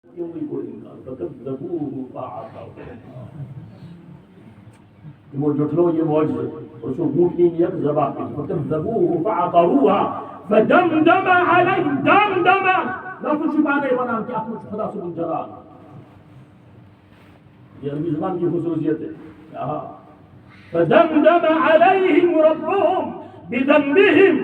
وہ جٹلو یہ معجزہ اور سو اونٹ کی یک ذبح کی فكذبوه فعقروها فدمدم عليهم دمدم لفظ شبانے بنا کہ اپنے خدا سبحانہ جلال یہ عربی زبان کی خصوصیت ہے فدمدم عليهم ربهم بذنبهم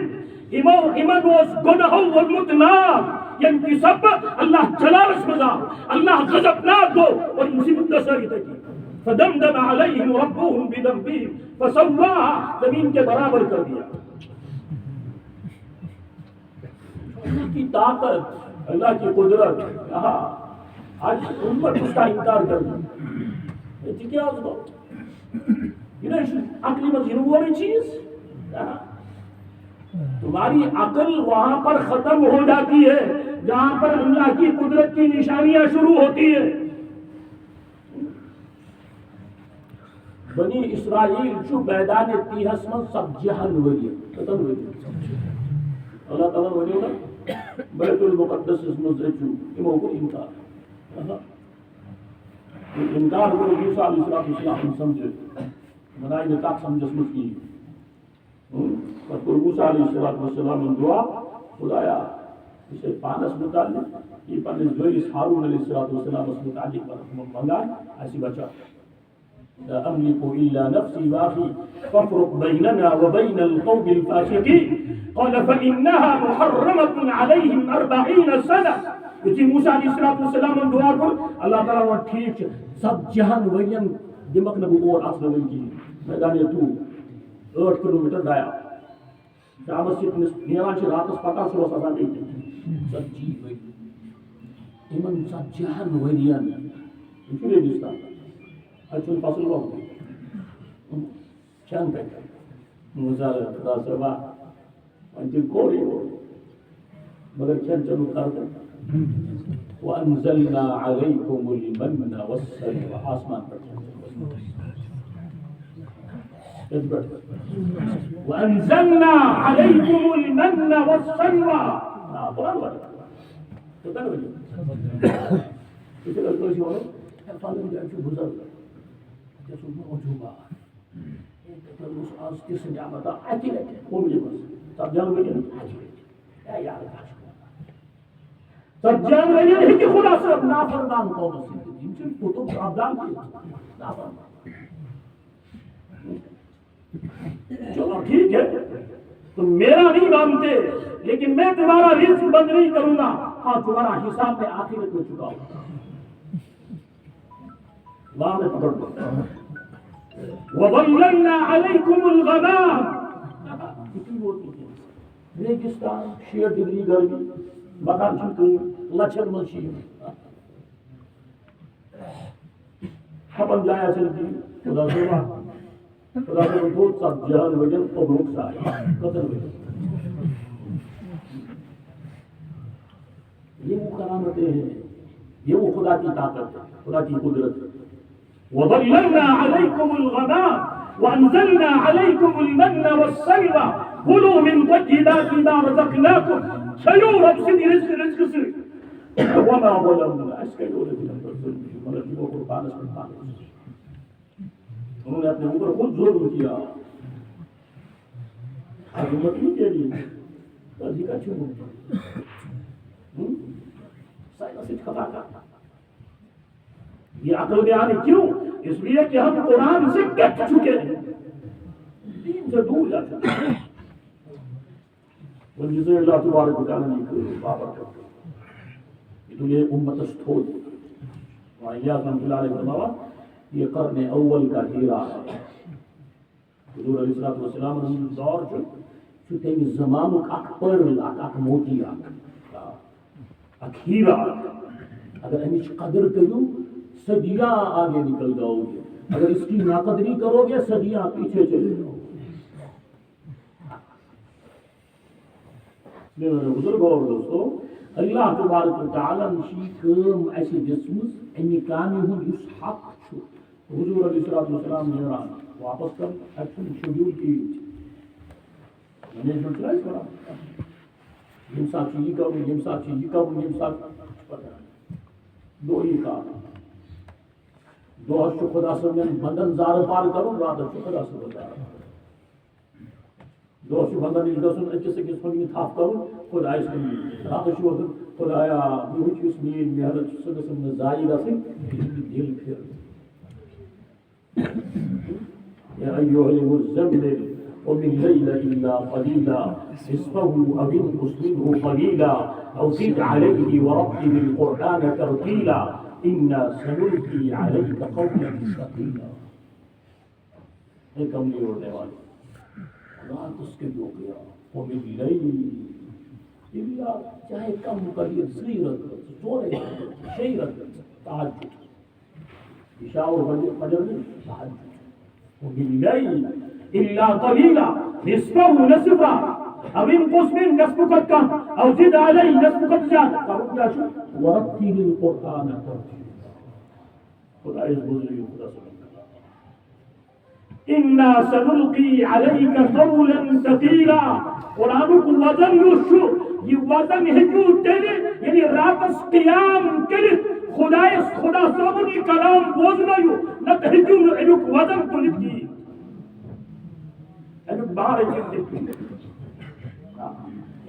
ایمان was گناہ والمتنام یعنی سب اللہ جلال اسمزا اللہ غضبناک ہو اور مصیبت دساری تکی فدمدم علیہم ربهم بذنبهم فسواها زمین کے برابر کر دیا. اللہ کی طاقت اللہ کی قدرت آج امت اس کا انکار کر دیا یہ کیا اس کو عقلی میں ضروری چیز تمہاری عقل وہاں پر ختم ہو جاتی ہے جہاں پر اللہ کی قدرت کی نشانیاں شروع ہوتی ہے. بنی اسرائیل چو میدان تیہس من سب جہن وری قتل وری اللہ تعالیٰ وری ہوگا بیت المقدس اس من سے چو امو کو انکار انکار کو موسیٰ علیہ السلام سمجھے منائی نے تاک سمجھ اسمت کی اور موسیٰ علیہ السلام ان دعا خدایا اسے پانس متعلق یہ پانس دوئیس ہارون علیہ السلام اس متعلق پر منگا ایسی بچا لا أملك إلا نفسي وأخي فافرق بيننا وبين القوم الفاسقين قال فإنها محرمة عليهم 40 سنة اسی موسیٰ علیہ السلام نے دعا کر اللہ تعالیٰ نے ٹھیک سب جہان وین دمک نبو اور اصل ون کی میدان تو 8 کلومیٹر دایا شامس سے نیران سے راتس پتا صبح سزا دیتے سب جی وین ایمن سب جہان وین انچو ریگستان اچھل فصل وقت چند تک موسیٰ خدا سبا انچل کوری ہو مگر چند چلو کرتا وَأَنزَلْنَا عَلَيْكُمُ الْمَنَّ وَالسَّلْوَىٰ آسمان پر وَأَنزَلْنَا عَلَيْكُمُ الْمَنَّ وَالسَّلْوَىٰ قرآن بڑھا تو تک بجھو اسے لگتا ہے ہوئے فالم جائے چھو بزرگ جیسے موجوبہ اس آس کس نعمتہ آتی رہتے وہ مجھے بس تب جانو گے آتی رہتے اے یار کاش تب جانو گے کہ خدا صرف نافرمان قوم سے جن سے کتب عبدال کی نافرمان چلو ٹھیک ہے تم میرا نہیں مانتے لیکن میں تمہارا رزق بند نہیں کروں گا ہاں تمہارا حساب میں آخرت میں چکا ہوں اللہ نے پکڑ دو وَظَلَّلْنَا عَلَيْكُمُ الْغَمَامَ کتنی ہوتی ہے ریگستان 6 ڈگری گرمی مکان چھوٹی لچھر ملشی کھپن جایا چلتی خدا سبا بہت سب جہان وجن قبروک سا قدر وجن یہ وہ کرامتیں ہیں یہ وہ خدا کی طاقت ہے خدا کی قدرت ہے وَظَلَّلْنَا عَلَيْكُمُ الْغَمَامَ وَأَنزَلْنَا عَلَيْكُمُ الْمَنَّ وَالسَّلْوَىٰ كُلُوا مِن طَيِّبَاتِ مَا رَزَقْنَاكُمْ شَيُورَ بِسِدْ رِزْقِ سے وَمَا ظَلَمْنَا اس کے جو رضی مگر جو قربان اس پر انہوں نے اپنے اوپر خود ظلم کیا حکومت نہیں کے لیے ترجیح کا چھو سائنس سے خطا کرتا یہ عقل میں آنے کیوں اس لیے کہ ہم قرآن سے کٹ چکے ہیں دین سے دور جاتے ہیں وہ جسے اللہ تبارک و تعالیٰ نے بابر کرتے ہیں تو یہ امت استھول وہاں یہ رحمت اللہ علیہ وسلم یہ قرن اول کا ہیرا ہے حضور علیہ السلام نے دور جو تیمی زمان اک پرل اک موتی اک ہیرا اگر امیش قدر کرو صدیاں آگے نکل جاؤ گے اگر اس کی ناقدری کرو گے صدیاں پیچھے چلے جاؤ گے بزرگ اور دوستو اللہ تبارک و تعالیٰ نشی کام ایسے جسمس امی کامی ہوں اس حق چھو حضور علیہ السلام نیران واپس کر ایکشن شیڈیول کی مینجمنٹ چلائے اس طرح یم ساتھ چیزی کروں یم ساتھ چیزی کروں یم ساتھ پتہ دو ہی کام دو خدا صبح بندن زار پار کروں رات خدا صبح زار دو بندن گھن اکس اکس کن تھپ کروں خدا رات خدایا بہت میری محنت سہ گھن ضائع گھن دل پھر يا أيها المزمل قم الليل إلا قليلا نصفه أو انقص منه قليلا أو زد عليه ورتل القرآن ترتيلا إنا سنلقي عليك قولا ثقيلا. ایک عملی ہونے والی رات اس کے جو کیا قم الليل إلا چاہے کم قلیل سی رکھ سورے شی رکھ تہجد عشاء اور فجر میں تہجد وبالليل إلا قليلا نصفه نصفا أو انقص منه نصف قد كان أو زد عليه نصف قد زاد ورتل القرآن ترتيلا. خدا يزبط إنا سنلقي عليك قولا ثقيلا. قرآن کو وزن یوشو یہ وزن ہجو تیرے یعنی راتس قیام کرے خدا صاحبنی کلام بوزنا یو نہ ہجو نہ ایک وزن کو لکھی ایک بار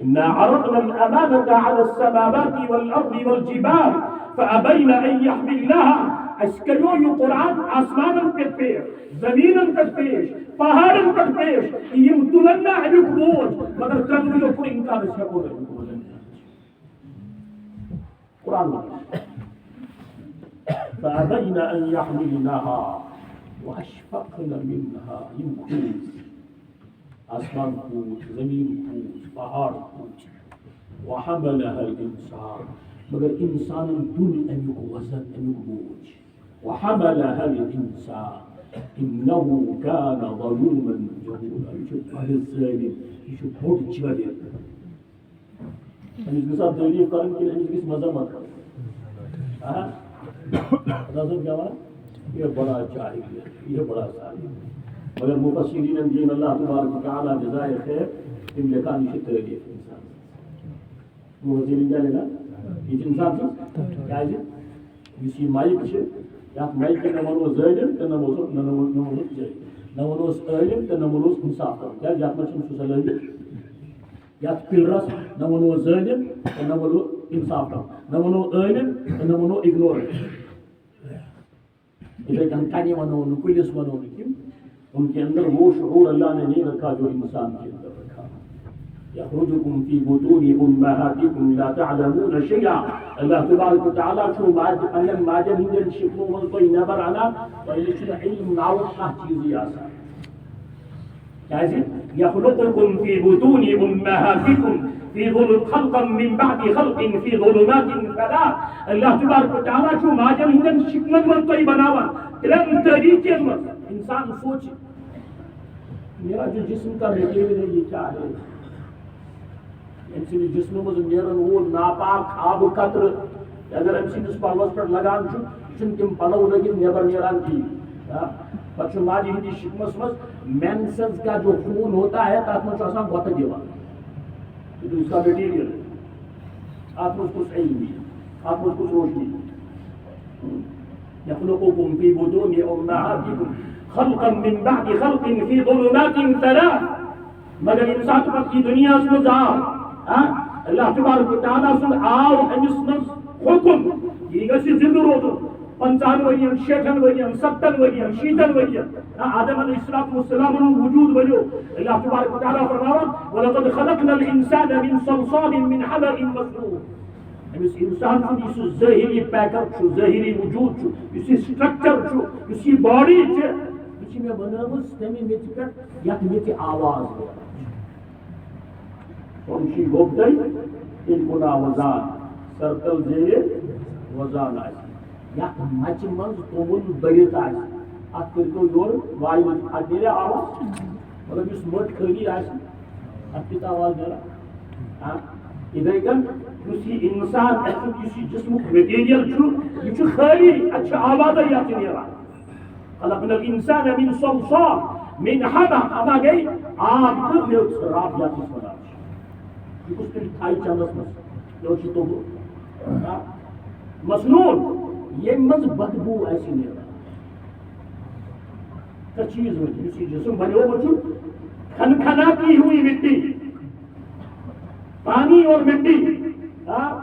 إنا عرضنا الأمانة على السماوات والأرض والجبال فأبين أن يحملنها. اسکیو یہ قرآن آسمانن پہ پیش زمینن پہ پیش پہاڑن پہ پیش یہ تلنا ایک بوجھ مگر کرنے پر انکار سے کو قرآن فأبين أن يحملنها وأشفقن منها يمكن آسمان پوچھ زمین پوچھ پہاڑ پوچھ وحملها الإنسان مگر انسان دون امیک وزن امیک بوجھ وحملها الإنسان إنه كان ظلوما جهولا. يشوف هذا الظالم يشوف بوت جبل ہم اس کے ساتھ تعریف کریں کہ ہم اس کی مذمت کریں ہاں حضرت کیا ہوا یہ بڑا جاہل ہے یہ بڑا ظالم مگر مفسرین دین اللہ تبارک و تعالی جزائے خیر ان لکان شتر دی انسان مفسرین کیا لینا یہ انسان کیا ہے یہ مائک ہے یا مائک کے نمونو ظالم تے نمونو جاہل نمونو عالم تے نمونو انصاف کیا جات میں چھن صلی یا پلرس نمونو ظالم تے نمونو انصاف نمونو عالم تے نمونو اگنور یہ کہانی ونو نکلیس ونو کیم ان کے اندر وہ شعور اللہ نے نہیں رکھا جو انسان کے اندر رکھا. یخرجکم فی بطون امہاتکم لا تعلمون شیئا. اللہ تبارک و تعالی چھو ماجن ماجن ہندن شکلوں من کوئی نبر آنا و یہ علم ناوش چیزی آسان کیسے یخلقکم فی بطون امہاتکم فی خلقا من بعد خلق فی ظلمات ثلاث. اللہ تبارک و تعالی چھو ماجن ہندن شکلوں من کوئی بناوا ترم طریقے میں انسان سوچ میرا جو جسم کا میٹیریل ہے یہ کیا ہے انسانی جسم میں نیرن وہ ناپاک آب قطر اگر انسانس پلوس پر لگان چھن تم پلو لگن نیبر نیران کی پچھو ماجی ہندی شکمس مز مینسز کا جو خون ہوتا ہے تات میں آسان غطہ دیوان تو اس کا میٹیریل آپ میں کچھ علم بھی آپ میں کچھ روشنی يخلقكم في بطون أمهاتكم خلقا من بعد خلق في ظلمات ثلاث. مگر انسان پر کی دنیا اس میں اللہ تبارک و تعالیٰ سن آو امس من حکم یہ گسی زندہ روزو 55 ورین 60 ورین 70 ورین 60 ورین آدم علیہ السلام وجود بنو اللہ تبارک و تعالیٰ فرماوا وَلَقَدْ خَلَقْنَا الْإِنسَانَ مِنْ صَلْصَالٍ مِنْ حَمَإٍ مَسْنُونٍ. اس انسان کو اس ظاہری پیک اپ چھو ظاہری وجود چھو اس سٹرکچر چھو اس باڈی چھو اس میں بنامس تمی میں پہ یک میں آواز ہو اونچی گوبدائی ان کو وزان سرکل جے وزان آئی یک مچ منز تومن بڑیت آئی ات کرتو یور وائی من ات میرے آواز مطلب اس مٹ خالی آئی ات کت آواز میرا ادھر کن کسی انسان کسی جسم میٹیریل چھو یہ خالی اچھا آواز ہے یاد نہیں رہا. خلقنا الانسان من صلصال من حما حما گئی آگ کر میں خراب یاد نہیں بنا. یہ کچھ تیری تھائی چانس مس جو چھ تو مسنون یہ مز بدبو ایسی نیران تو چیز ہوئی اسی جسم بنو بچو کھنکھناتی ہوئی مٹی پانی اور مٹی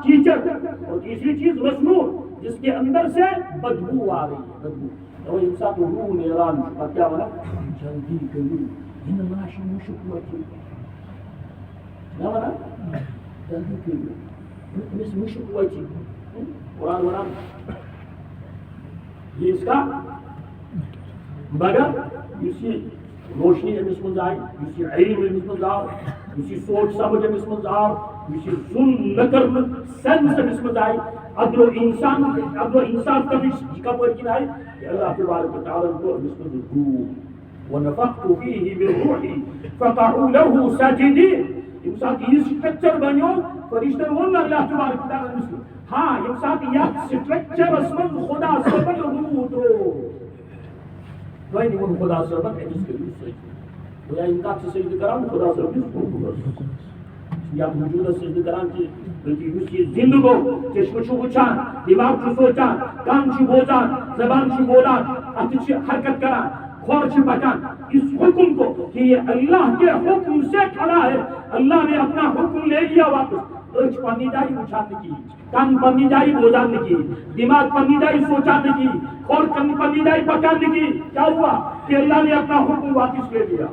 کیچڑ اور تیسری چیز مسنون جس کے اندر سے بدبو آ رہی ہے بدبو تو انسان تو روح نیران کا کیا بنا جلدی کرو ان ناشی مشک وچی کیا بنا جلدی کرو اس مشک وچی قرآن بنا یہ اس کا مگر اسی روشنی امس من آئی اسی علم امس من آئی اسی سوچ سمجھ امس من آئی اسی ظلم نہ کرنا سینس امس من آئی عدل و انصاف کا بھی کپر کی آئی کہ اللہ تبارک و تعالیٰ کو امس من روح ونفخت فيه من روحي فقعوا له ساجدين انسان یہ سٹرکچر بنیو فرشتہ ون اللہ تبارک و تعالیٰ امس ہاں انسان یہ سٹرکچر اس میں خدا سبحانہ روح تو کوئی نہیں وہ خدا سے بات ہے جس کے لیے صحیح وہ یا انکار سے سجدہ کرام خدا سے بھی یا موجودہ سجدہ کرام کی بلکہ اس کی زندگو چشم چو بچان دماغ چو سوچان کان چو بوزان زبان چو بولان اتھ چو حرکت کران خور چو بچان اس حکم کو کہ یہ اللہ کے حکم سے کھڑا ہے اللہ نے اپنا حکم لے لیا واپس اچھ پانی جائی اچھان کی کان پانی جائی بوزان کی دماغ پانی جائی سوچان کی اور پانی جائی پکان کی کیا ہوا کہ اللہ نے اپنا حکم واپس لے لیا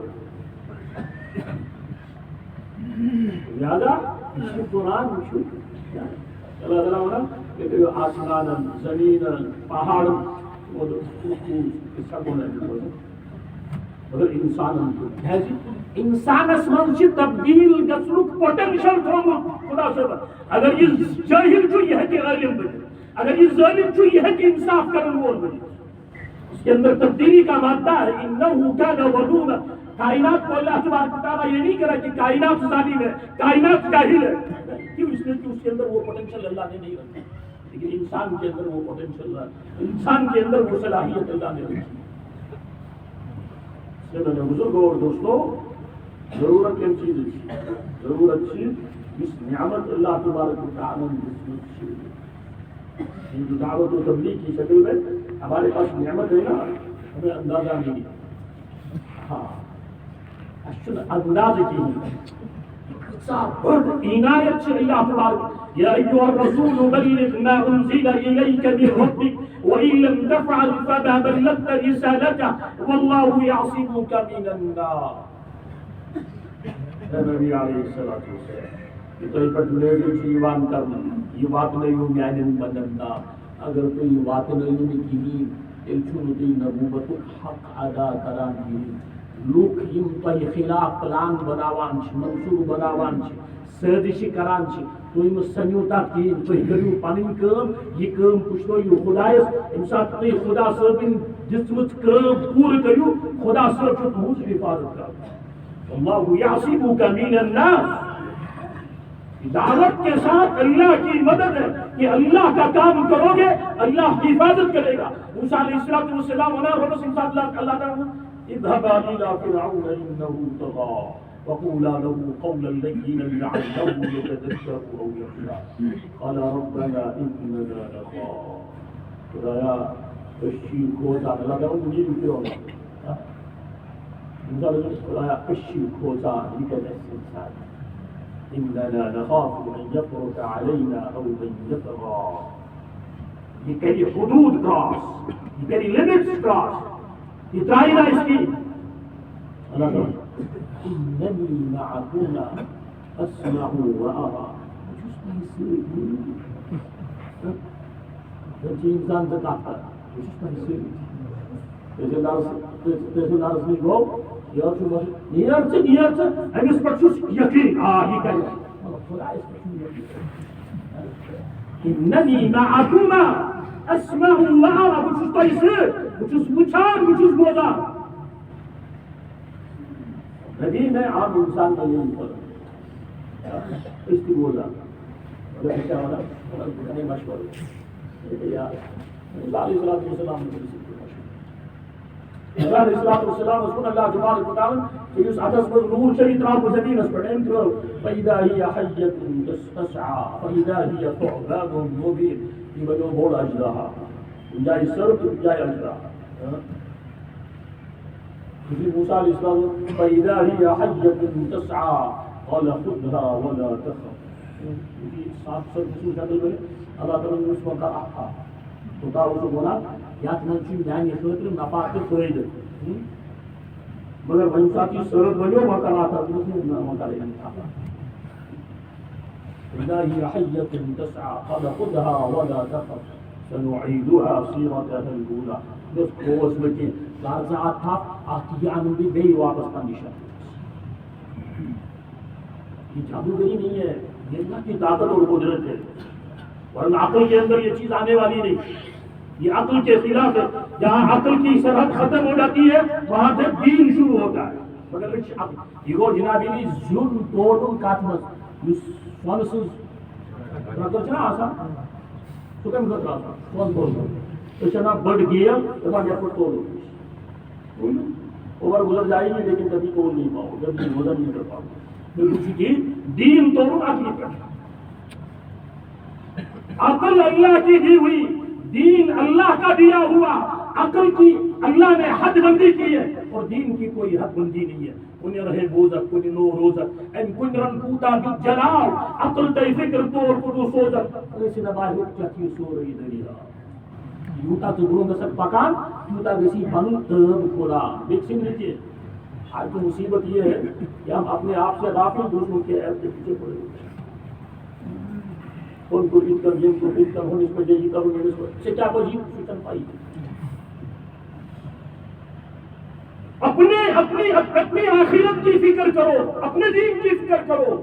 لہذا اس دوران اللہ تعالیٰ ہونا کہ آسمان زمین پہاڑ مگر انسان من تبدیل گھنک پوٹینشل تھومت خدا صاحب اگر یہ جاہل یہ ہے عالم بنے اگر یہ ظالم یہ ہے کہ انصاف کرنے وول بنے اس کے اندر تبدیلی کا مادہ ہے انہو کان ودودا کائنات کو اللہ تبارک و تعالیٰ یہ نہیں کرا کہ کائنات ظالم ہے کائنات جاہل ہے کیوں اس لیے کہ اس کے اندر وہ پوٹینشل اللہ نے نہیں رکھا لیکن انسان کے اندر وہ پوٹینشل انسان کے اندر وہ صلاحیت اللہ نے رکھی اس لیے میں نے بزرگوں اور دوستوں ضرورت کی چیز ضرورت چیز اس نعمت اللہ تبارک و تعالیٰ نے جو دعوت و تبلیغ کی شکل میں ہمارے پاس نعمت ہے نا ہمیں اندازہ نہیں ہاں انداز کی عنایت سے اللہ تبارک یا ایھا الرسول بلغ ما انزل الیک من ربک وان لم تفعل فما بلغت رسالته والله یعصمک من الناس نبی علیہ الصلوۃ والسلام یہ تو پر لیڈی کی ایمان کرنا یہ بات نہیں ہو میانے بدلنا اگر تو یہ بات نہیں ہو کی تلچون دی نبوت حق ادا کران لوک یم تو خلاف پلان بناوان چھ منصور بناوان چھ سازش کران چھ تو یم سنیو تا کی تو کریو پنن کام یہ کام پشتو یہ خدایس انسان تو خدا صاحب جسمت کام پور کریو خدا صاحب چھ تہذ حفاظت کر اللہ یعصمک من الناس دعوت کے ساتھ اللہ کی مدد ہے کہ اللہ کا کام کرو گے اللہ کی حفاظت کرے گا موسیٰ علیہ السلام اللہ تعالیٰ اذهبا إلى فرعون إنه طغى وقولا له قولا لينا لعله يتذكر أو يخشى قال ربنا إننا نخاف خدایا اشی کھوتا اللہ تعالیٰ مجھے بھی کیوں خدایا اشی کھوتا لکت السنسان إننا نخاف أن يفرط علينا أو أن يطغى یہ کہی حدود کراس یہ کہی لیمٹس کراس یہ دائرہ اس کی اللہ تعالیٰ اننی معکما اسمع و ارى جب انسان سے کہتا ہے جیسے نارس نہیں گو نیرچ امس پر یقین یہ کرے اننی معکما اسمع و ارى بچس تیسر بچس وچان بچس بوزان نبی میں عام انسان کا یہ فرق اس کی بوزان اگر کیا ہونا مشورہ یار اللہ علیہ السلام اللہ علیہ السلام اس کو اللہ تبارک و تعالی کہ اس عدس پر نور شہید راب و زمین اس پر انتر فَإِذَا هِيَ حَيَّةٌ تَسْتَسْعَى فَإِذَا هِيَ ثُعْبَانٌ مُبِينٌ یہ بنو بوڑ اجراہا جائے سر تو جائے اجراہا کسی موسیٰ علیہ السلام فَإِذَا هِيَ حَيَّةٌ تَسْعَى قَالَ خُذْهَا وَلَا تَخَفْ ساتھ سر کسی شکل میں اللہ تعالیٰ نے اس وقت آخا تو کہا اسے بولا یاد منچی میانی خطر نفاق فائدہ مگر وہیں ساتھی سرد بنیو مکان آتا تو اس نے مکان نہیں تھا فَإِذَا هِيَ حَيَّةٌ تَسْعَى قَالَ خُذْهَا وَلَا تَخَفْ سَنُعِيدُهَا سِيرَتَهَا الْأُولَى بس کوس بچے لارزات تھا آتی آنم بھی بے واپس پندشہ یہ جادوگری نہیں ہے یہ اللہ کی طاقت اور قدرت ہے ورنہ عقل کے اندر یہ چیز آنے والی نہیں یہ عقل کے خلاف ہے جہاں عقل کی سرحد ختم ہو جاتی ہے وہاں سے دین شروع ہوتا ہے مگر یہ گو جنابی بھی زیون توڑن کاتمس یہ سوانسز رکھر چھنا آسان تو کم خطر آسان سوان توڑن تو چھنا بڑھ گیا تو بڑھ گیا پر توڑن اوور گزر جائے گی لیکن کبھی توڑ نہیں پاؤ جب گزر نہیں کر پاؤ پھر کسی کی دین توڑن عقلی پر عقل اللہ کی دی ہوئی دین اللہ کا دیا ہوا عقل کی اللہ نے حد بندی کی ہے اور دین کی کوئی حد بندی نہیں ہے کنی رہے بوزت کنی نو روزت ان کن رن کوتا جو جلال عقل تی فکر طور کدو سوزت ایسی نبائی ہوک چاہتی سو رہی دریا یوتا تو گروں گسک پکان یوتا گسی بن تب کھولا دیکھ سن لیجئے آج تو مصیبت یہ ہے کہ ہم اپنے آپ سے غافل دوسروں کے عیب کے پیچھے پڑے ہوئے ان کو عید کر جن کو عید کر ہوں اس کو جی کروں گے اس کو سے کیا کو جیت سکن پائی اپنی آخرت کی فکر کرو اپنے دین کی فکر کرو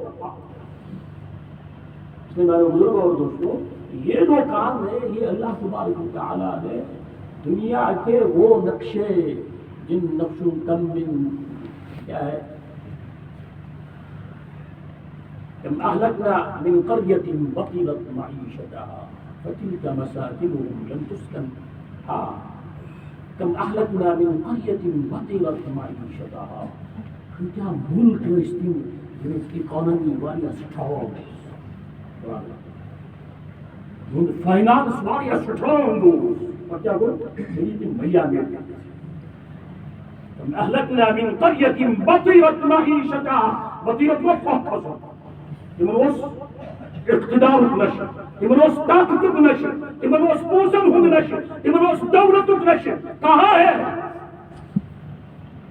اس میں میرے بزرگ اور دوستوں یہ جو کام ہے یہ اللہ تبارک و تعالیٰ نے دنیا کے وہ نقشے جن نقشوں کم من کیا ہے كم أهلكنا من قرية بطلت معيشتها فتلك مساكنهم لم تسكن كم أهلكنا من قرية بطلت معيشتها كتاب ملك وستين من economy واريا strong من finance واريا strong فكيا قول سيدي ميامي كم أهلكنا من قرية بطلت معيشتها بطلت وفقها تمروس اقتدار نشر تمروس طاقت نشر تمروس پوزن ہند نشر تمروس دولت نشر کہاں ہے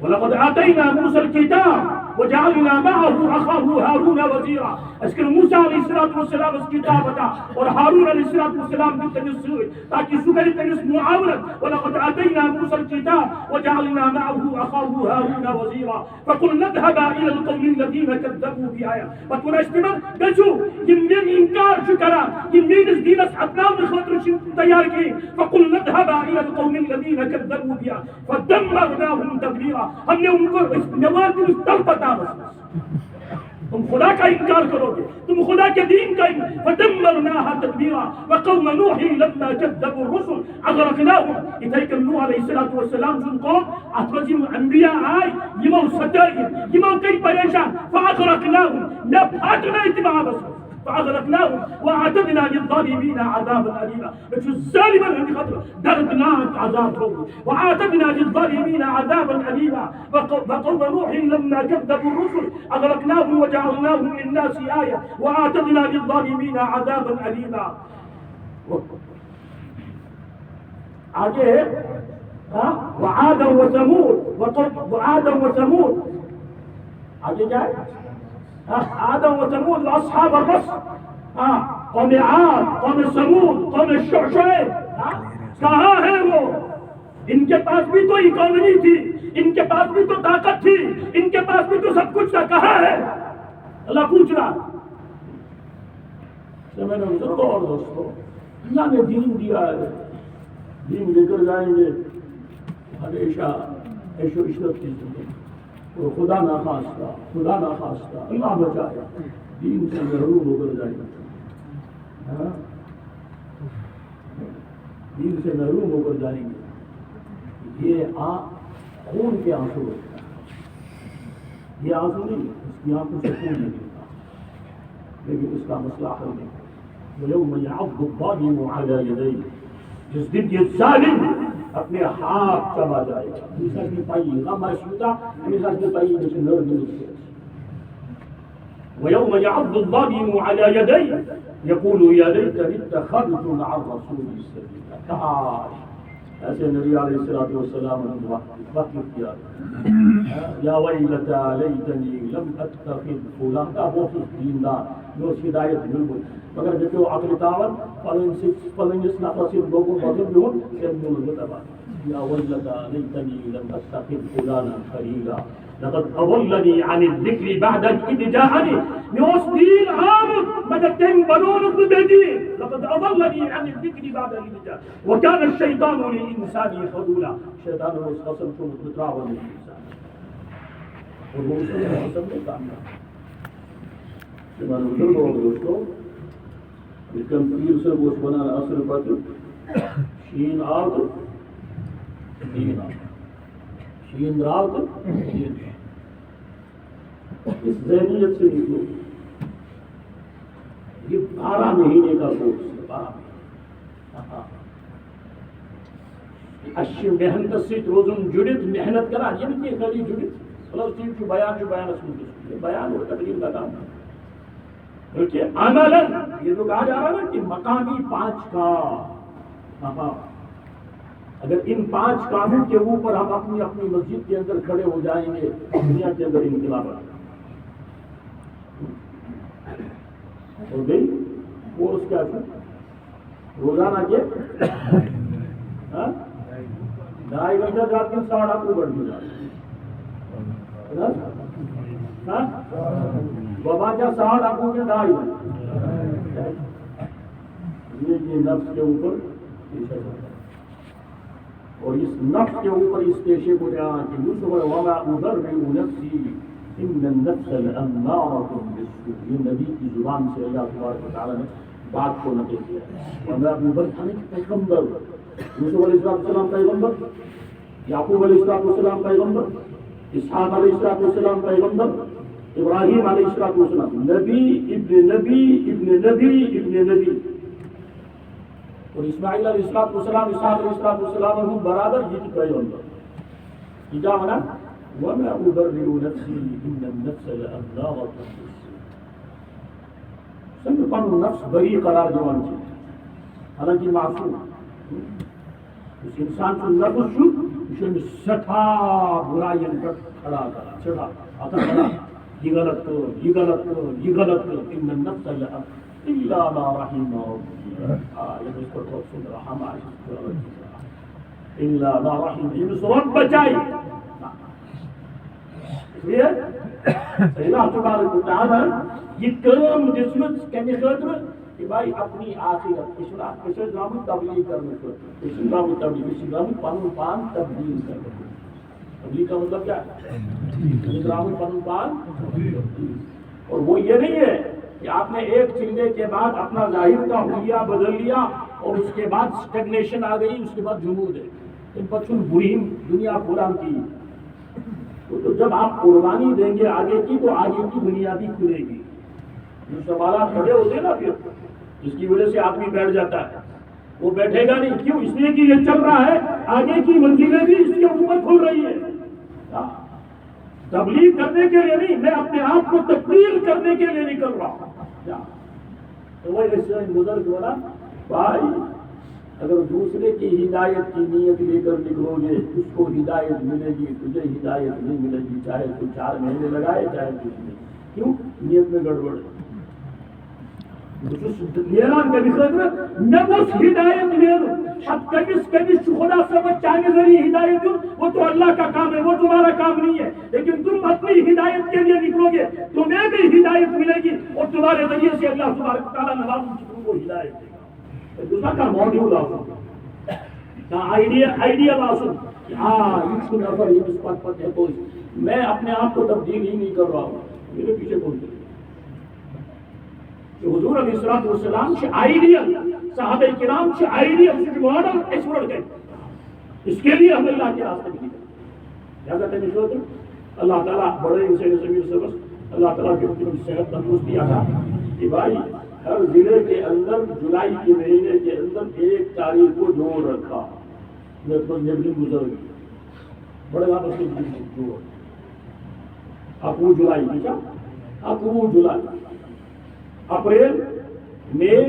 وَلَقَدْ آتَيْنَا مُوسَى الْكِتَابَ وَجَعَلْنَا مَعَهُ أَخَاهُ هَارُونَ وَزِيرًا اس کے موسیٰ علیہ السلام اس کتاب عطا اور ہارون علیہ السلام کی تنس تاکہ سکر تنس معاونت وَلَقَدْ آتَيْنَا مُوسَى الْكِتَابَ وَجَعَلْنَا مَعَهُ أَخَاهُ هَارُونَ وَزِيرًا فَقُلْنَا اذْهَبَا إِلَى الْقَوْمِ الَّذِينَ كَذَّبُوا بِآيَاتِنَا فتونا استمر گجو یہ انکار شکرا یہ میرس دینس اپنا خاطر تیار کی فقلنا اذهبا إلى القوم الذين كذبوا بآياتنا فدمرناهم تدميرا ہم نے ان کو نواد مستل پتا تم خدا کا انکار کرو گے تم خدا کے دین کا فدمرناها تدميرا وقوم نوح لما كذبوا الرسل اغرقناهم اذا نوح عليه الصلاه والسلام جن قوم اتوجم انبیاء آئی یمو ستائر یمو کئی پریشان فاغرقناهم نبھاٹنا اتباع بس فأغرقناهم وأعتدنا للظالمين عذابا أليما بس الظالم عندي خطر دردناك عذاب روح وأعتدنا للظالمين عذابا أليما وقوم نوح لما كذبوا الرسل أغرقناهم وجعلناهم للناس آية وأعتدنا للظالمين عذابا أليما آگے وعادا وثمود آگے کیا ہے آدم وثمود واصحاب الرس قوم عاد قوم ثمود قوم شعیب کہاں ہے وہ ان کے پاس بھی تو اکانومی تھی ان کے پاس بھی تو طاقت تھی ان کے پاس بھی تو سب کچھ تھا کہاں ہے اللہ پوچھ رہا میرے بزرگوں اور دوستوں اللہ نے دین دیا ہے دین لے کر جائیں گے ہمیشہ عیش و عشرت کی زندگی تو خدا ناخواستہ اللہ بچائے دین سے محروم ہو کر جائے گا دین سے محروم ہو کر جائیں گے یہ خون کے آنسو ہوتا ہے یہ آنسو نہیں اس کی آنکھوں سے خون نہیں نکلتا لیکن اس کا مسئلہ حل نہیں وَيَوْمَ يَعَضُّ الظَّالِمُ عَلَى يَدَيْهِ، جس دن یہ ظالم اپنے ہاتھ چبا جائے گا. مثال کی پائی غم اشوتا مثال کی پائی جیسے نر نہیں. وَيَوْمَ يَعَضُّ الظَّالِمُ عَلَى يَدَيْهِ يَقُولُ يَا لَيْتَنِي اتَّخَذْتُ مَعَ الرَّسُولِ سَبِيلًا. کاش ایسے نبی علیہ السلام نے وقت کیا. یا ویلتا لیتنی لم اتخذ فلان کا وہ دیندار جو ہدایت مل گئی مگر جب وہ عقل تاول فلنس نفسir لوگوں مذہب بھی ہوں سیدن المتبع. یا ویلتا لیتنی لم اتخذ فلانا خلیلا لقد اضلني عن الذكر بعد إذ جاءني. نوستين عامل مدتين بنون الضبدين لقد اضلني عن الذكر بعد إذ جاءني وكان الشيطان للإنسان خذولا. شیطان نے اس قسم کو متراوا الانسان اور وہ اس نے قسم میں کام کیا. جماعت بزرگ اور دوستوں کم پیر سے گوشت بنانا اثر پتہ شین آو تو دین آو شین راو تو دین. اس ذہنیت سے نکلو. یہ 12 مہینے کا کورس ہے. 12 مہینے اچھی محنت سے روزن جڑت محنت کرا یہ نہیں کہ خالی جڑت خلاص ٹھیک ہے بیان جو بیان اس میں یہ بیان اور تقریر کا کام ہے بلکہ عملاً یہ جو کہا جا رہا ہے نا کہ مقامی 5 کام. اگر ان 5 کاموں کے اوپر ہم اپنی مسجد کے اندر کھڑے ہو جائیں گے دنیا کے اندر انقلاب آ جائے اور گئی کورس کیا ہے روزانہ کے 2.5 گھنٹہ جاتے ہیں 8.5 بڑھ جاتے بابا کیا 8.5 کے 2.5 یہ نفس کے اوپر اور اس نفس کے اوپر اس پیشے کو جہاں کہ یوسف وما ابرئ نفسی ان النفس لامارۃ بالسوء. یہ نبی کی زبان سے اللہ تبارک و تعالیٰ نے بات کو نقل کیا. وما ابرئ پیغمبر یوسف علیہ السلام پیغمبر یعقوب علیہ السلام پیغمبر اسحاق علیہ السلام پیغمبر ابراہیم علیہ السلام نبی ابن نبی ابن نبی ابن نبی اور اسماعیل علیہ السلام اسحاق علیہ السلام ہم برابر یہ پیغمبر. یہ کیا مانا وما ابرئ نفسی ان النفس لامارۃ بالسوء. سمجھ پن نفس بری قرار دیوان چاہیے حالانکہ معصوم اس انسان کو نفس شو یہ سٹھا برائیاں پر کھڑا کرا چڑھا آتا کھڑا یہ غلط کرو یہ غلط کرو یہ غلط کرو. ان النفس الا ما رحم ربی یہ اس پر بہت سن رہا الا ما رحم یہ رب بچائی. اللہ تبارک و تعالی یہ کام دسمت کمی خاطر کہ بھائی اپنی آخرت اسلام تبلیغ کرنے کو اسلام پن پان تبدیل کرنے. تبلیغ کا مطلب کیا ہے اسلام پن پان. اور وہ یہ نہیں ہے کہ آپ نے ایک چلنے کے بعد اپنا ظاہر کا حلیہ بدل لیا اور اس کے بعد اسٹیگنیشن آ گئی اس کے بعد جمود ہے. ان بچوں بری دنیا قرآن کی تو جب آپ قربانی دیں گے آگے کی تو آگے کی دنیا بھی کھلے گی. جو سوالات کھڑے ہوتے ہیں نا پھر جس کی وجہ سے آدمی بیٹھ جاتا ہے وہ بیٹھے گا نہیں. کیوں؟ اس لیے کہ یہ چل رہا ہے آگے کی منزلیں بھی اس کی حکومت کھل رہی ہے. تبلیغ کرنے کے لیے نہیں میں اپنے آپ کو تبدیل کرنے کے لیے نکل رہا ہوں. تو وہ ایسے بزرگ بولا بھائی اگر دوسرے کی ہدایت کی نیت لے کر نکلو گے اس کو ہدایت ملے گی تجھے ہدایت نہیں ملے گی چاہے تو 4 مہینے لگائے چاہے کچھ نہیں. کیوں؟ نیت میں گڑبڑ ہے. نیران کبھی خطر میں اس ہدایت لے لوں اب کبھی خدا سمجھ چاہنے ذریعے ہدایت دوں وہ تو اللہ کا کام ہے وہ تمہارا کام نہیں ہے. لیکن تم اپنی ہدایت کے لیے نکلو گے تمہیں بھی ہدایت ملے گی اور تمہارے ذریعے سے اللہ تبارک و تعالیٰ نوازوں کی تم کو ہدایت دے گا. دوسرا کا ماڈیول آسن کا آئیڈیا آسن ہاں اس کو نفر یہ اس بات پر ہے کوئی میں اپنے آپ کو تبدیل ہی نہیں کر رہا ہوں میرے پیچھے کون چلے. حضور علیہ السلام سے آئیڈیل صحابہ کرام سے آئیڈیل ماڈل ایکسپورٹ کریں اس کے لیے ہم اللہ کے راستے میں نکلیں. کیا کہتے ہیں شوہر اللہ تعالیٰ بڑے انسان ضمیر سے بس اللہ تعالیٰ کے حکم صحت تندرستی عطا کہ بھائی ہر ضلع کے اندر جولائی کے مہینے کے اندر 1 تاریخ کو جوڑ رکھا. گزر گئی بڑا جوڑ اکو جولائی ٹھیک ہے اکو جولائی اپریل مئی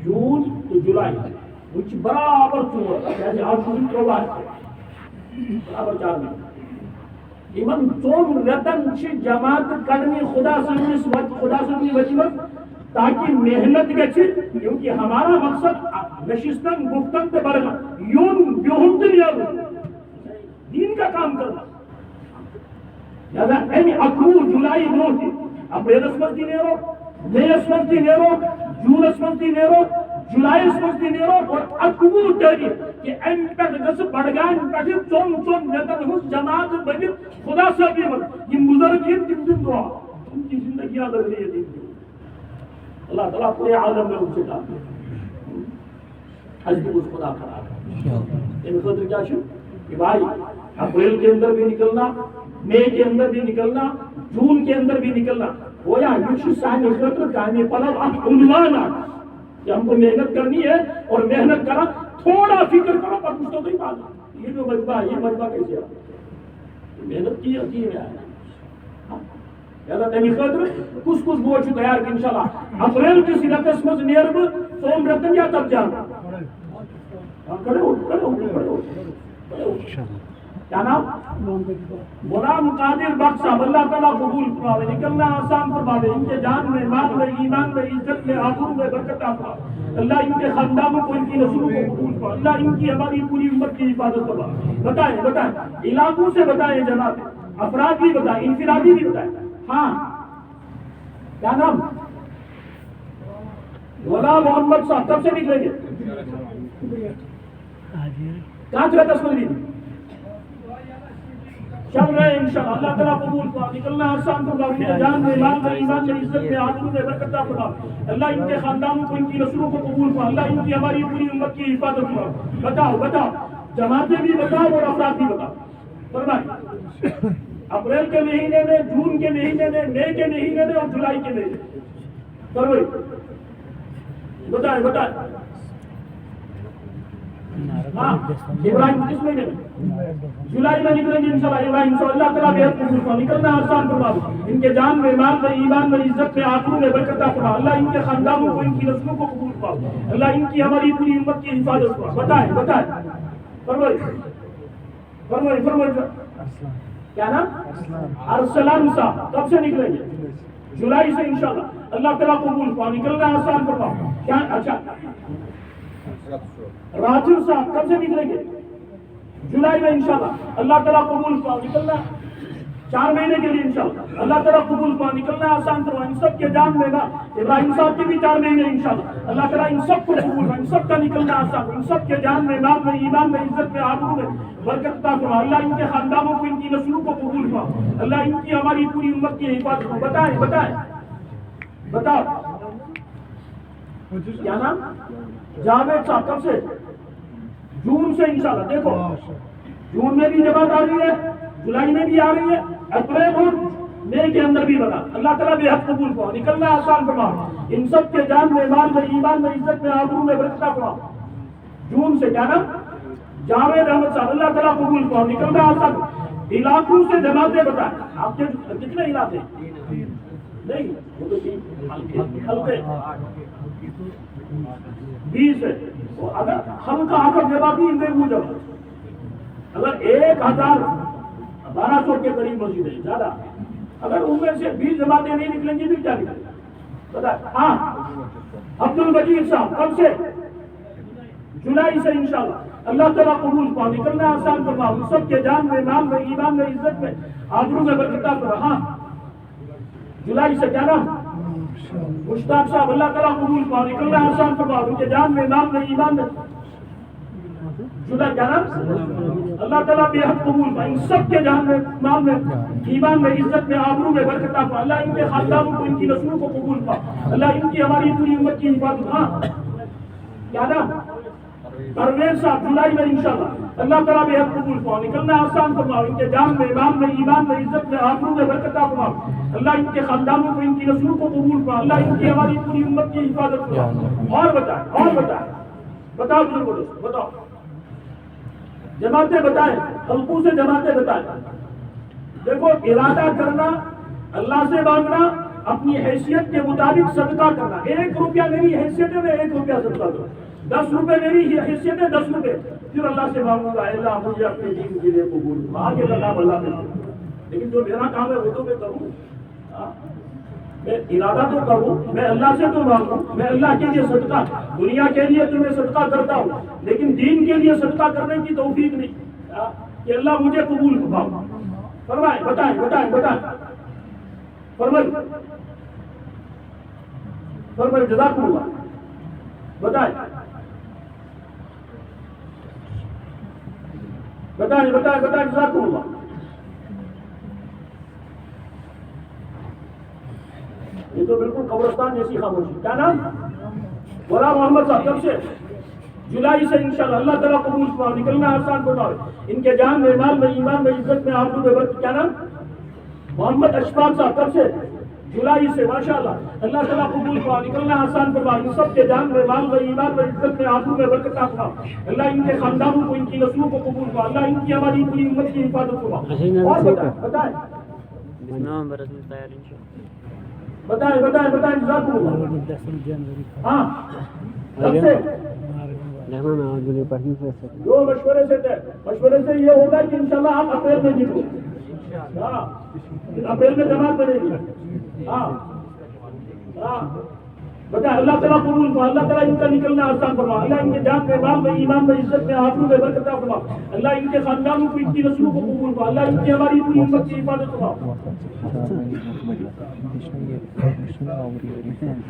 جون تو جولائی وہ برابر ژور آج برابر 4 مہینے یمن 4 رٮ۪تن جماعت کرنی خدا صنس وجہ تاکہ محنت گژھِ کیونکہ ہمارا مقصد نشستن گفتن تو بڑھنا یون بہن تو نیرن دین کا کام کرنا لہذا امی 11 جولائی برو اپریلس مز تہ نیرو مئیس مز تہ نیرو جونس مز تہ نیرو جولائیس مز تہ نیرو اور 11 تاریخ کہ ام پہ گژھِ بڈگامہِ پہ 4 رٮ۪تن ہٕنٛز جماعت بنِتھ خدا صٲب یہ بزرگ ین تم دن دعا ان کی زندگی الگ رہی ہے. اللہ تعالیٰ پورے عالم میں ان سے کام حج بھی اس خدا کرا ان خاطر کیا کہ بھائی اپریل کے اندر بھی نکلنا مئی کے اندر بھی نکلنا جون کے اندر بھی نکلنا گویا یہ سانہ خاطر کامہ پنن اخ عنوان کہ ہم کو محنت کرنی ہے اور محنت کرا تھوڑا فکر کرو پتہ تو نہیں پانا یہ جو مجمع یہ مجمع کیسے ہے محنت کی یقین ہے تمہ خاطر کس بوجھ تیار کہ انشاءاللہ اپریل کس رٮ۪تس مز نیر بہ 4 رٮ۪تن یا تب جان کیا نام غلام قادر بخش صاحب اللہ تعالیٰ قبول فرماوے نکلنا آسان فرماوے ان کے جان میں مال میں ایمان میں عزت میں آبرو میں برکت عطا اللہ ان کے خاندانوں کو ان کی نسلوں کو قبول فرما اللہ ان کی ہماری پوری امت کی حفاظت فرما. بتائیں علاقوں سے بتائیں جناب افراد بھی بتائیں انفرادی بھی بتائیں. ہاں کیا نام غلام محمد صاحب کب سے نکلیں گے کہاں سے تصویر چل رہے ہیں انشاءاللہ اللہ تعالیٰ قبول فرما نکلنا آسان فرما ان کے جان میں مال میں ایمان میں عزت میں آبرو میں برکت عطا فرما اللہ ان کے خاندانوں کو ان کی نسلوں کو قبول فرما اللہ ان کی ہماری پوری امت کی حفاظت فرما. بتاؤ جماعتیں بھی بتاؤ اور افراد بھی بتاؤ فرمائیں اپریل کے مہینے میں جون کے مہینے میں مئی کے مہینے میں اور جولائی کے مہینے فرمائیں بتائیں ہاں ابراہیم کس مہینے میں جولائی میں نکلیں گے انشاءاللہ ابراہیم صلی اللہ تعالیٰ بے حد قبول فرما نکلنا آسان فرما ان کے جان میں مال میں ایمان میں عزت میں آبرو میں برکت عطا فرما اللہ ان کے خاندانوں کو ان کی نسلوں کو قبول فرما اللہ ان کی ہماری پوری امت کی حفاظت فرما. بتائیں فرمائیں کیا نام ارسلان صاحب کب سے نکلیں گے جولائی سے انشاءاللہ اللہ تعالیٰ قبول فرما نکلنا آسان فرما. کیا اچھا راجر صاحب کب سے نکلیں گے جولائی میں انشاءاللہ اللہ تعالیٰ قبول فرما نکلنا 4 مہینے کے لیے انشاءاللہ اللہ تعالیٰ قبول فرما نکلنا آسان فرما ان سب کے جان میں نا ابراہیم صاحب کے بھی 4 مہینے انشاءاللہ اللہ تعالیٰ ان سب کو قبول فرما ان سب کا نکلنا آسان ان سب کے جان میں مال میں ایمان میں عزت میں آبرو میں برکت عطا فرما اللہ ان کے خاندانوں کو ان کی نسلوں کو قبول فرما اللہ ان کی ہماری پوری امت کی حفاظت فرما. بتاؤ کیا نام جاوید صاحب کب سے جون سے انشاءاللہ دیکھو جون میں بھی جماعت آ رہی ہے جولائی میں بھی آ رہی ہے اپریل اور مئی کے اندر بھی بنا اللہ تعالیٰ بے حد قبول فرما نکلنا آسان فرما ان سب کے جان میں مال میں ایمان میں عزت میں آبرو میں برکت عطا فرما. جون سے کیا نام جاوید احمد صاحب اللہ تعالیٰ قبول فرما نکلنا آسان. علاقوں سے جماعتیں بتائیں آپ کے کتنے علاقے نہیں وہ تو حلقے 20 ہے اگر ہلکا آ کر جوابی انگریزوں جب اگر 1200 کے قریب مسجد ہے زیادہ اگر ان میں سے 20 جماعتیں نہیں نکلیں گی بھی کیا نکلیں بتا. ہاں عبد المجید صاحب کب سے جولائی سے انشاءاللہ اللہ تعالیٰ قبول فرما نکلنا آسان فرما ان سب کے جان میں مال میں ایمان میں عزت میں آبرو میں برکت عطا فرما. ہاں جولائی سے کیا نام مشتاق صاحب اللہ تعالیٰ قبول فرما نکلنا آسان فرما ان کے جان میں مال میں ایمان میں جولائی کیا نام اللہ تعالیٰ بے حد قبول فرما ان سب کے جان میں مال میں ایمان میں عزت میں آبرو میں برکت عطا فرما اللہ ان کے خاندانوں کو ان کی نسلوں کو قبول فرما اللہ ان کی ہماری پوری امت کی حفاظت. ہاں کیا نام پرویز صاحب جولائی میں انشاءاللہ اللہ تعالیٰ بے حد قبول فرماؤ، نکلنا آسان فرماؤ، ان کے جان میں، مال میں، ایمان میں، عزت میں، آبرو میں برکت عطا فرماؤ، اللہ ان کے خاندانوں کو، ان کی نسلوں کو قبول فرماؤ، اللہ ان کی ہماری پوری امت کی حفاظت فرماؤ۔ اور بتائیں بتاؤ بزرگوں دوست، بتاؤ جماعتیں بتائیں، حلقوں سے جماعتیں بتائیں۔ دیکھو ارادہ کرنا، اللہ سے مانگنا، اپنی حیثیت کے مطابق صدقہ کرنا۔ 1 روپیہ میری حیثیت ہے، میں 1 روپیہ صدقہ کروں، 10 روپے میری حیثیت ہے، 10 روپے پھر اللہ سے مانگوں گا، اللہ مجھے اپنے دین کے لیے قبول فرما۔ آگے کا کام اللہ میں، لیکن جو میرا کام ہے وہ تو میں کروں، میں ارادہ تو کروں، میں اللہ سے تو مانگوں، میں اللہ کے لیے صدقہ، دنیا کے لیے تو میں صدقہ کرتا ہوں، لیکن دین کے لیے صدقہ کرنے کی توفیق نہیں کہ اللہ مجھے قبول فرمائے۔ فرمائیں، بتائیں فرمائیں جزاکم اللہ، بتائیں جزاکم اللہ۔ یہ تو بالکل قبرستان جیسی خاموشی۔ کیا نام؟ غلام محمد صاحب، کب سے؟ جولائی سے انشاءاللہ اللہ تعالیٰ قبول فرماؤ، نکلنا آسان فرماؤ، ان کے جان میں، مال میں، ایمان میں، عزت میں، آبرو میں برکت۔ کیا نام؟ محمد اشفاق صاحب، کب سے؟ جولائی سے، ماشاءاللہ اللہ تعالیٰ قبول فرماؤ، نکلنا آسان فرماؤ، ان سب کے جان میں، مال میں، ایمان میں، عزت میں، آبرو میں برکت عطا فرماؤ، اللہ ان کے خاندانوں کو، ان کی نسلوں کو قبول فرماؤ، اللہ ان کی ہماری پوری امت کی حفاظت فرماؤ۔ اور بتائیں جزاکم اللہ۔ ہاں کب سے؟ جو مشورے سے یہ ہوگا کہ انشاءاللہ آپ اپریل میں جیتو۔ ہاں اپریل میں جماعت بنے گی۔ ہاں بتا، اللہ تعالیٰ قبول فرما، اللہ تعالیٰ ان کا نکلنا آسان فرما، اللہ ان کے جان میں، مال میں، ایمان میں، عزت میں، آبرو میں برکت عطا فرما، اللہ ان کے خاندانوں کو، ان کی نسلوں کو قبول فرما، اللہ ان کی ہماری پوری امت کی حفاظت فرما۔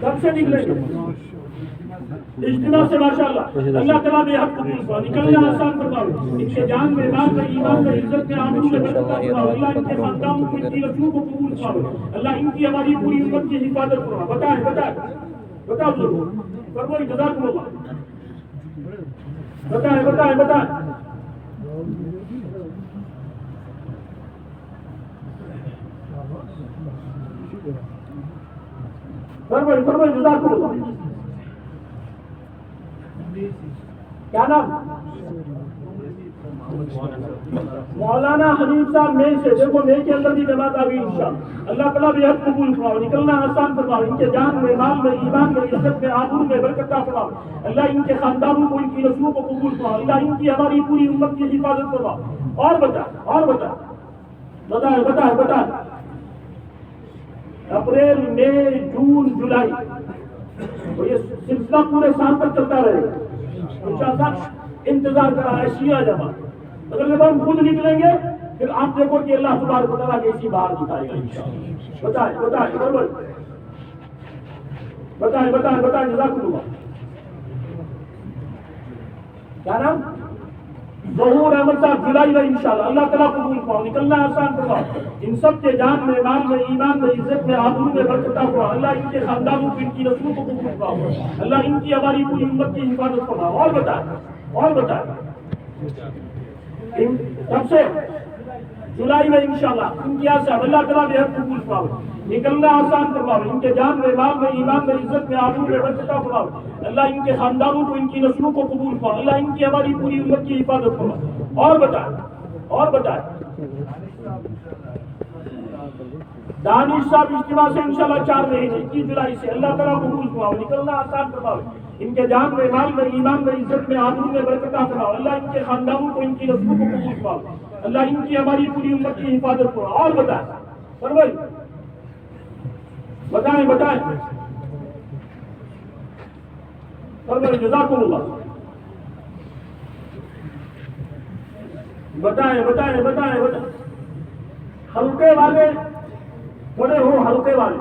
کب سے نکلیں گے؟ اجتماع سے ماشاءاللہ اللہ تعالیٰ بے حد قبول فرما، نکلنا آسان فرما، ان کے جان میں، مال میں، ایمان میں، عزت میں، آبرو میں برکت عطا فرما، اللہ ان کے خاندانوں کو، ان کی نسلوں کو قبول فرما، اللہ ان کی ہماری پوری امت کی حفاظت فرما۔ بتاؤ ضرور، فرمائیں جزاکم اللہ، بتائیں فرمائیں جزاکم اللہ۔ کیا نام؟ مولانا حنیف صاحب میں سے، دیکھو میں کے اندر بھی جماعت آ گئی انشاءاللہ، اللہ تعالیٰ بے حد قبول فرماؤ، نکلنا آسان فرماؤ، ان کے جان میں، مال میں، ایمان میں، عزت میں، آبرو میں برکت عطا فرماؤ، اللہ ان کے خاندانوں کو، ان کی نسلوں کو قبول فرماؤ، اللہ ان کی ہماری پوری امت کی حفاظت فرماؤ۔ اور بتائیں اپریل، مئی، جون، جولائی، تو یہ سلسلہ پورے سال تک چلتا رہے گا انشاءاللہ۔ انتظار کرا ہے شیعہ جماعت، اگر جب ہم خود نکلیں گے پھر آپ دیکھو کہ اللہ تبارک و تعالیٰ کیسی باہر دکھائے گا انشاءاللہ۔ بتائیں جزاکم اللہ۔ کیا نام؟ ظہور احمد صاحب، جولائی میں انشاءاللہ اللہ تعالیٰ قبول فرماؤ، نکلنا آسان فرماؤ، ان سب کے جان میں، مال میں، ایمان میں، عزت میں، آبرو میں برکت عطا فرماؤ، اللہ ان کے خاندانوں کو، ان کی نسلوں کو قبول فرماؤ، اللہ ان کی ہماری پوری امت کی حفاظت فرماؤ۔ اور بتائیں کب سے؟ جولائی میں انشاءاللہ امتیاز صاحب، اللہ تعالیٰ بے حد قبول فرماؤ، نکلنا آسان فرماؤ، ان کے جان میں، مال میں، ایمان میں، عزت میں، آبرو میں برکت عطا فرماؤ، اللہ ان کے خاندانوں کو، ان کی نسلوں کو قبول فرماؤ، اللہ ان کی ہماری پوری امت کی حفاظت فرماؤ۔ اور بتائیں دانش صاحب اجتماع سے انشاءاللہ 4 مہینے 21 جولائی سے اللہ تعالیٰ قبول فرماؤ، نکلنا آسان فرماؤ، ان کے جان میں، مال میں، ایمان میں، عزت میں، آبرو میں برکت عطا فرماؤ، اللہ ان کے خاندانوں کو، ان کی نسلوں کو قبول فرماؤ، اللہ ان کی ہماری پوری امت کی حفاظت فرماؤ۔ اور بتائیں جزاکم اللہ۔ بتائیں حلقے والے تھوڑے ہو، حلقے والے